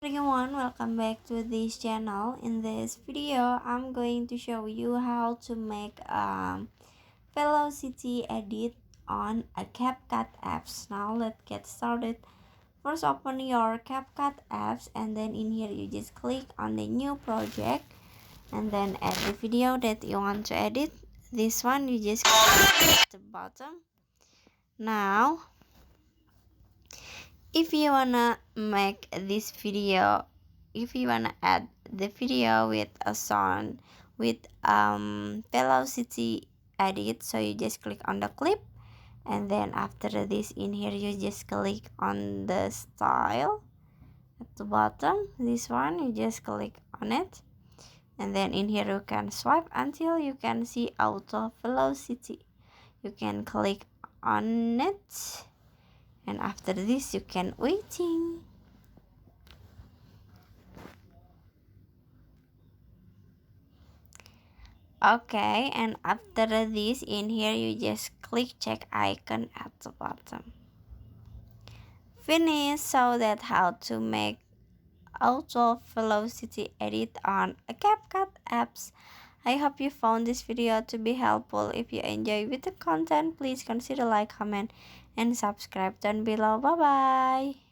Everyone, welcome back to this channel. In this video, I'm going to show you how to make velocity edit on a CapCut apps. Now let's get started. First, open your CapCut apps, and then in here you just click on the new project, and then add the video that you want to edit. This one you just click at the bottom. Now, if you wanna make this video, if you wanna add the video with a sound with velocity edit, so you just click on the clip, and then after this in here you just click on the style at the bottom. This one you just click on it, and then in here you can swipe until you can see auto velocity. You can click on it, and after this you can waiting. Okay, and after this in here you just click check icon at the bottom. Finish. So that's how to make auto velocity edit on a CapCut apps. I hope you found this video to be helpful. If you enjoy with the content, please consider like, comment, and subscribe down below. Bye bye.